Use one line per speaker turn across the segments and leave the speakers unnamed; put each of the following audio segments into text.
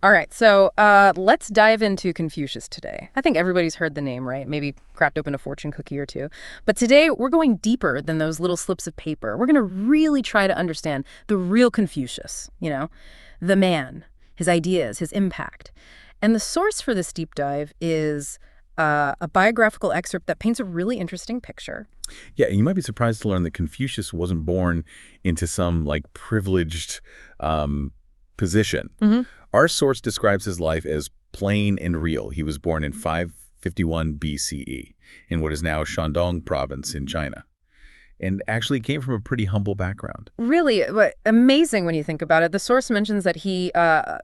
All right, so let's dive into Confucius today. I think everybody's heard the name, right? Maybe cracked open a fortune cookie or two. But today, we're going deeper than those little slips of paper. We're going to really try to understand the real Confucius, the man, his ideas, his impact. And the source for this deep dive is a biographical excerpt that paints a really interesting picture.
Yeah, you might be surprised to learn that Confucius wasn't born into some, privileged position. Our source describes his life as plain and real. He was born in 551 BCE in what is now Shandong province in China, and actually came from a pretty humble background.
Really, but amazing when you think about it. The source mentions that he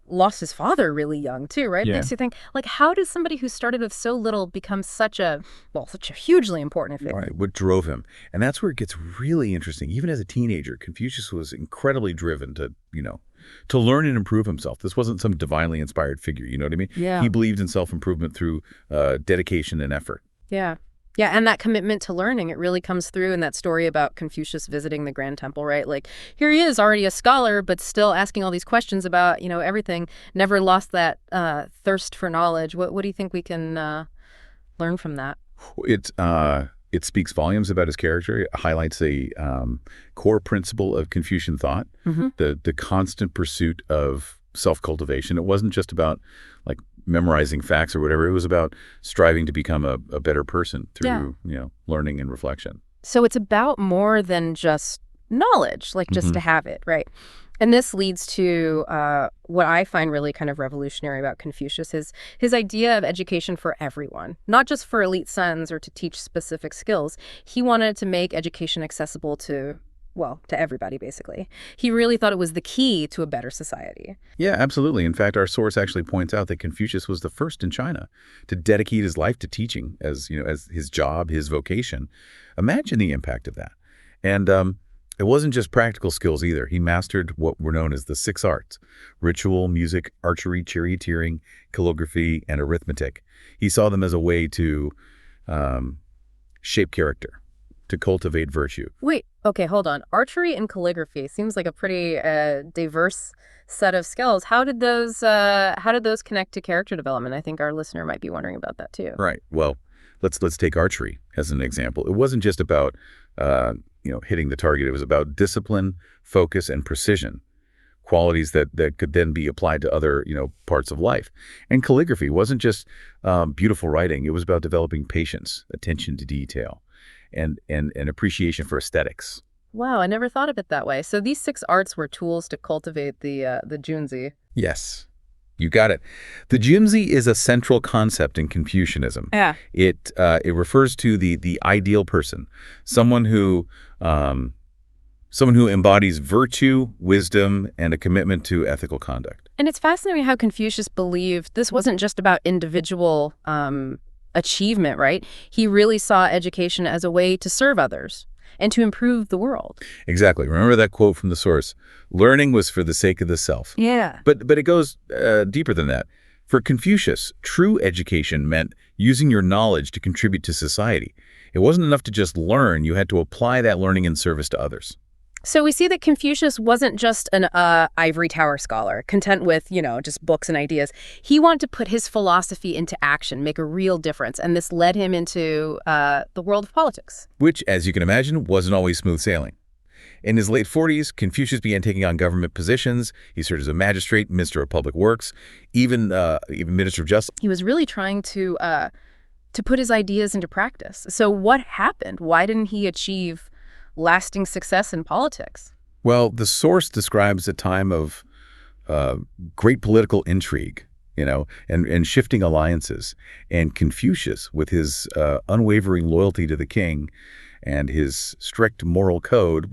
lost his father really young too, right?
Yeah.
Makes you think, how does somebody who started with so little become such a hugely important figure?
Right, what drove him? And that's where it gets really interesting. Even as a teenager, Confucius was incredibly driven to learn and improve himself. This wasn't some divinely inspired figure, you know what I mean?
Yeah.
He believed in self-improvement through dedication and effort.
Yeah. Yeah, and that commitment to learning, it really comes through in that story about Confucius visiting the Grand Temple, right? Here he is, already a scholar, but still asking all these questions about, everything. Never lost that thirst for knowledge. What do you think we can learn from that?
It speaks volumes about his character. It highlights a core principle of Confucian thought, the constant pursuit of self-cultivation. It wasn't just about memorizing facts or whatever. It was about striving to become a better person through learning and reflection.
So it's about more than just knowledge, just to have it, right? And this leads to what I find really kind of revolutionary about Confucius is his idea of education for everyone, not just for elite sons or to teach specific skills. He wanted to make education accessible to everybody, basically. He really thought it was the key to a better society.
Yeah, absolutely. In fact, our source actually points out that Confucius was the first in China to dedicate his life to teaching as his job, his vocation. Imagine the impact of that. And it wasn't just practical skills either. He mastered what were known as the 6 arts: ritual, music, archery, charioteering, calligraphy, and arithmetic. He saw them as a way to shape character, to cultivate virtue.
Wait, okay, hold on. Archery and calligraphy seems like a pretty diverse set of skills. How did those connect to character development? I think our listener might be wondering about that too.
Right. Well, let's take archery as an example. It wasn't just about hitting the target. It was about discipline, focus, and precision, qualities that could then be applied to other parts of life. And calligraphy wasn't just beautiful writing. It was about developing patience, attention to detail, and appreciation for aesthetics.
Wow, I never thought of it that way. So these 6 arts were tools to cultivate the junzi.
Yes, you got it. The junzi is a central concept in Confucianism.
Yeah.
It refers to the ideal person, someone who embodies virtue, wisdom, and a commitment to ethical conduct.
And it's fascinating how Confucius believed this wasn't just about individual achievement, right? He really saw education as a way to serve others and to improve the world.
Exactly. Remember that quote from the source. Learning was for the sake of the self.
Yeah.
But it goes deeper than that. For Confucius, true education meant using your knowledge to contribute to society. It wasn't enough to just learn. You had to apply that learning in service to others.
So we see that Confucius wasn't just an ivory tower scholar, content with, just books and ideas. He wanted to put his philosophy into action, make a real difference. And this led him into the world of politics.
Which, as you can imagine, wasn't always smooth sailing. In his late 40s, Confucius began taking on government positions. He served as a magistrate, minister of public works, even minister of justice.
He was really trying to put his ideas into practice. So what happened? Why didn't he achieve lasting success in politics?
Well, the source describes a time of great political intrigue, and shifting alliances. And Confucius, with his unwavering loyalty to the king and his strict moral code,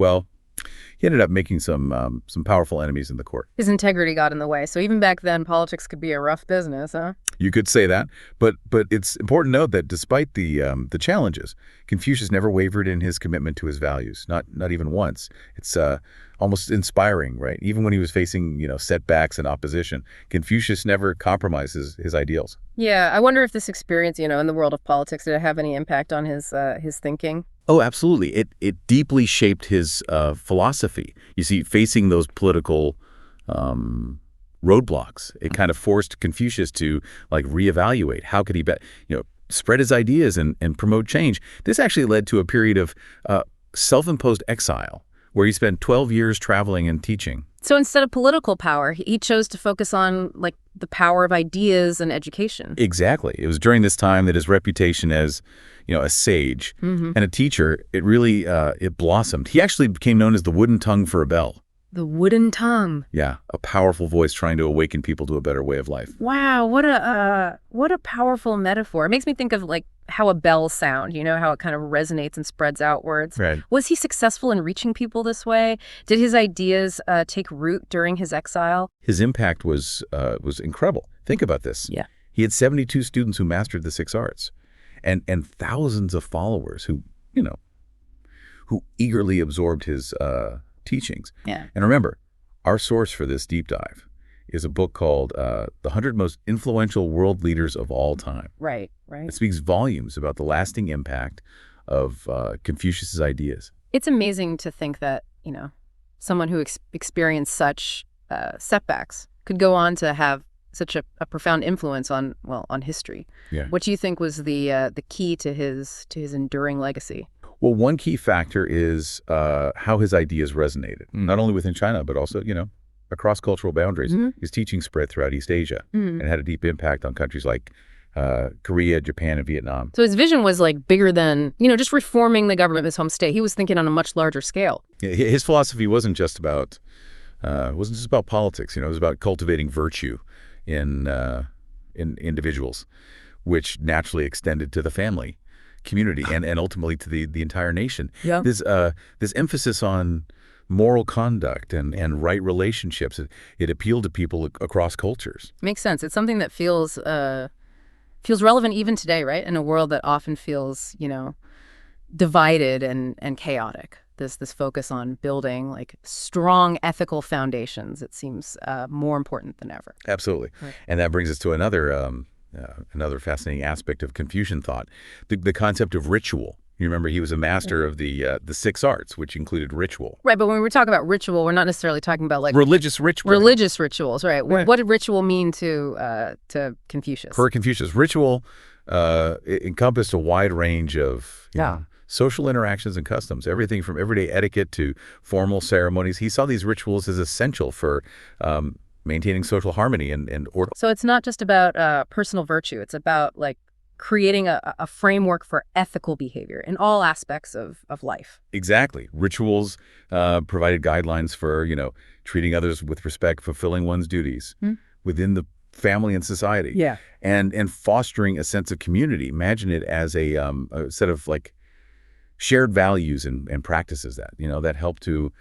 he ended up making some powerful enemies in the court.
His integrity got in the way. So even back then, politics could be a rough business, huh?
You could say that, but it's important to note that despite the challenges, Confucius never wavered in his commitment to his values, not even once. It's almost inspiring, right? Even when he was facing setbacks and opposition, Confucius never compromised his ideals.
Yeah, I wonder if this experience, in the world of politics, did it have any impact on his thinking?
Oh, absolutely. It deeply shaped his philosophy. You see, facing those political roadblocks. It kind of forced Confucius to like reevaluate how could he spread his ideas and promote change. This actually led to a period of self-imposed exile where he spent 12 years traveling and teaching.
So instead of political power, he chose to focus on like the power of ideas and education.
Exactly. It was during this time that his reputation as, a sage and a teacher, it really it blossomed. He actually became known as the wooden tongue for a bell.
The wooden tongue.
Yeah, a powerful voice trying to awaken people to a better way of life.
Wow, what a powerful metaphor. It makes me think of like how a bell sound, how it kind of resonates and spreads outwards.
Right.
Was he successful in reaching people this way? Did his ideas take root during his exile?
His impact was incredible. Think about this.
Yeah.
He had 72 students who mastered the 6 arts and thousands of followers who eagerly absorbed his teachings.
Yeah.
And remember, our source for this deep dive is a book called The 100 Most Influential World Leaders of All Time.
Right.
It speaks volumes about the lasting impact of Confucius's ideas.
It's amazing to think that, someone who experienced such setbacks could go on to have such a profound influence on history.
Yeah.
What do you think was the key to his enduring legacy?
Well, one key factor is how his ideas resonated, not only within China, but also, across cultural boundaries. His teaching spread throughout East Asia and had a deep impact on countries like Korea, Japan, and Vietnam.
So his vision was like bigger than, just reforming the government of his home state. He was thinking on a much larger scale.
His philosophy wasn't just about politics. It was about cultivating virtue in individuals, which naturally extended to the family, community, and ultimately to the entire nation.
Yeah.
This emphasis on moral conduct and right relationships, it appealed to people across cultures.
Makes sense. It's something that feels relevant even today, right? In a world that often feels, divided and chaotic. This focus on building like strong ethical foundations, it seems more important than ever.
Absolutely.
Right.
And that brings us to another fascinating aspect of Confucian thought, the concept of ritual. You remember he was a master of the 6 arts, which included ritual.
Right, but when we talk about ritual, we're not necessarily talking about like
religious ritual.
Religious rituals, right?
Right.
What did ritual mean to Confucius?
For Confucius, ritual it encompassed a wide range of social interactions and customs, everything from everyday etiquette to formal ceremonies. He saw these rituals as essential for maintaining social harmony and order.
So it's not just about personal virtue. It's about like creating a framework for ethical behavior in all aspects of life.
Exactly. Rituals provided guidelines for, treating others with respect, fulfilling one's duties within the family and society.
Yeah.
And fostering a sense of community. Imagine it as a set of like shared values and practices that help to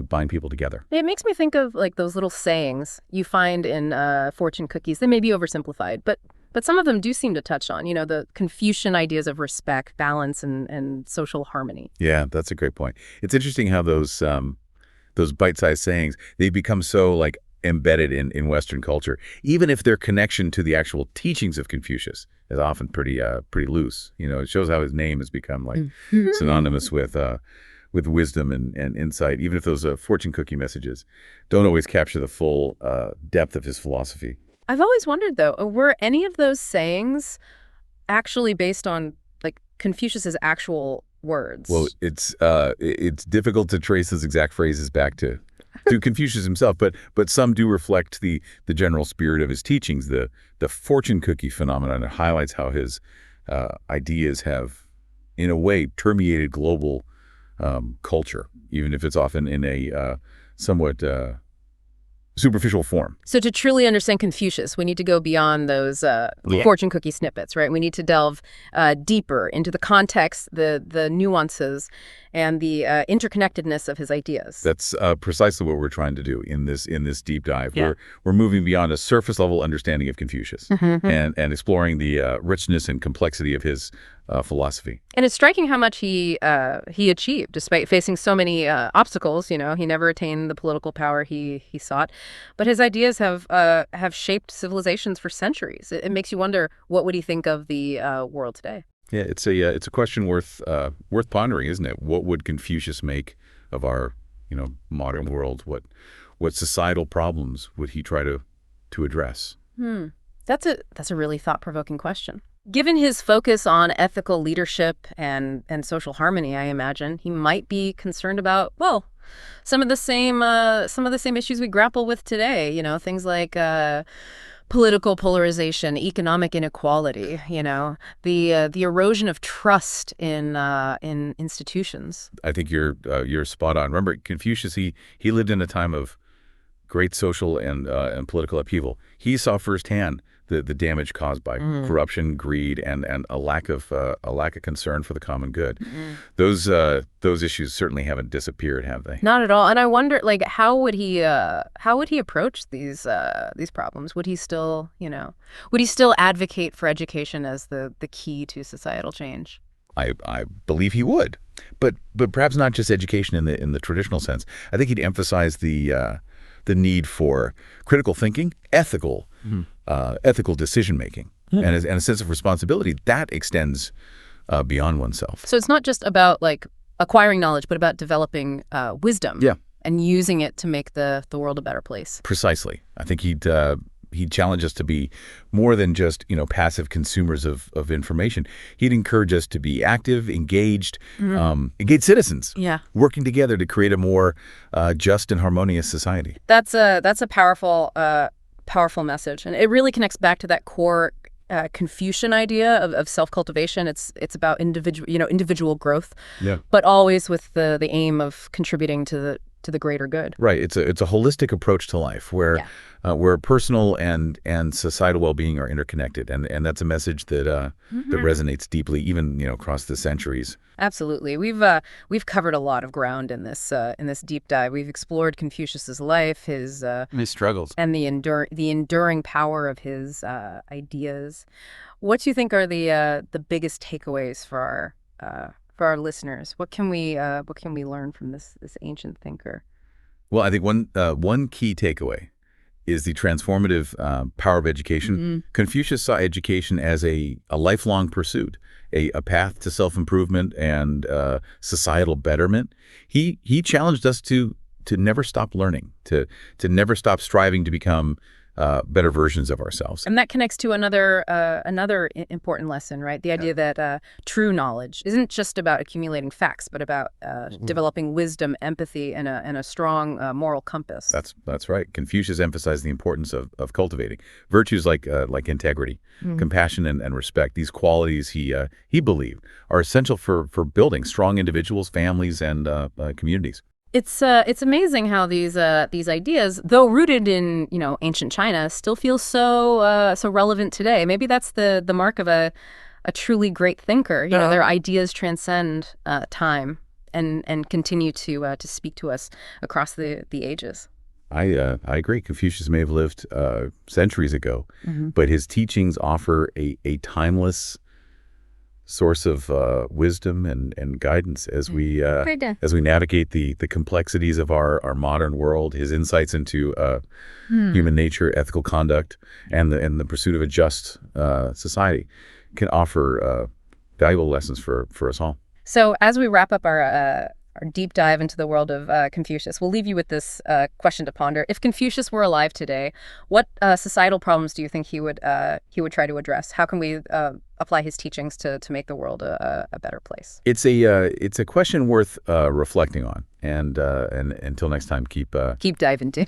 bind people together.
It makes me think of like those little sayings you find in fortune cookies. They may be oversimplified, but some of them do seem to touch on, the Confucian ideas of respect, balance, and social harmony.
Yeah, that's a great point. It's interesting how those bite-sized sayings, they become so like embedded in Western culture, even if their connection to the actual teachings of Confucius is often pretty loose. It shows how his name has become like synonymous with wisdom and insight, even if those fortune cookie messages don't always capture the full depth of his philosophy.
I've always wondered, though, were any of those sayings actually based on like Confucius's actual words?
Well, it's difficult to trace those exact phrases back to Confucius himself, but some do reflect the general spirit of his teachings. The fortune cookie phenomenon, it highlights how his ideas have, in a way, permeated global culture, even if it's often in a somewhat superficial form.
So to truly understand Confucius, we need to go beyond those fortune cookie snippets, right? We need to delve deeper into the context, the nuances, and the interconnectedness of his ideas.
That's precisely what we're trying to do in this deep dive.
Yeah.
We're moving beyond a surface level understanding of Confucius and exploring the richness and complexity of his philosophy.
And it's striking how much he achieved despite facing so many obstacles. He never attained the political power he sought, but his ideas have shaped civilizations for centuries. It makes you wonder, what would he think of the world today?
Yeah, it's a question worth pondering, isn't it? What would Confucius make of our modern world? What societal problems would he try to address?
Hmm. That's a really thought-provoking question. Given his focus on ethical leadership and social harmony, I imagine he might be concerned about, well, some of the same issues we grapple with today. Things like political polarization, economic inequality. The erosion of trust in institutions.
I think you're spot on. Remember, Confucius, he lived in a time of great social and political upheaval. He saw firsthand the damage caused by corruption, greed, and a lack of concern for the common good. Those issues certainly haven't disappeared, have they?
Not at all. And I wonder, like, how would he approach these problems? Would he still, advocate for education as the key to societal change?
I believe he would, but perhaps not just education in the traditional sense. I think he'd emphasize the need for critical thinking, ethical decision making, and a sense of responsibility that extends beyond oneself.
So it's not just about like acquiring knowledge, but about developing wisdom.
Yeah.
And using it to make the world a better place.
Precisely. I think he'd challenge us to be more than just passive consumers of information. He'd encourage us to be active, engaged citizens.
Yeah.
Working together to create a more just and harmonious society.
That's a powerful message, and it really connects back to that core Confucian idea of self-cultivation. It's about individual growth, but always with the aim of contributing to the greater good.
Right. It's a holistic approach to life where personal and societal well-being are interconnected, and that's a message that resonates deeply, even across the centuries.
Absolutely. We've covered a lot of ground in this deep dive. We've explored Confucius's life, his
struggles,
and the enduring power of his ideas. What do you think are the biggest takeaways for our listeners? What can we learn from this ancient thinker?
Well, I think one key takeaway is the transformative power of education. Confucius saw education as a lifelong pursuit, a path to self-improvement and societal betterment. He challenged us to never stop learning, to never stop striving to become better versions of ourselves.
And that connects to another important lesson, right? The idea that true knowledge isn't just about accumulating facts, but about developing wisdom, empathy, and a strong moral compass.
That's right. Confucius emphasized the importance of cultivating virtues like integrity, compassion, and respect. These qualities he believed are essential for building strong individuals, families, and communities.
It's amazing how these ideas, though rooted in ancient China, still feel so relevant today. Maybe that's the mark of a truly great thinker. Their ideas transcend time and continue to speak to us across the ages.
I agree. Confucius may have lived centuries ago, but his teachings offer a timeless source of wisdom and guidance as we navigate the complexities of our modern world. His insights into human nature, ethical conduct, and the pursuit of a just society can offer valuable lessons for us all.
So as we wrap up our deep dive into the world of Confucius, we'll leave you with this question to ponder. If Confucius were alive today, what societal problems do you think he would try to address? How can we apply his teachings to make the world a better place?
It's a question worth reflecting on. And until next time, keep diving into.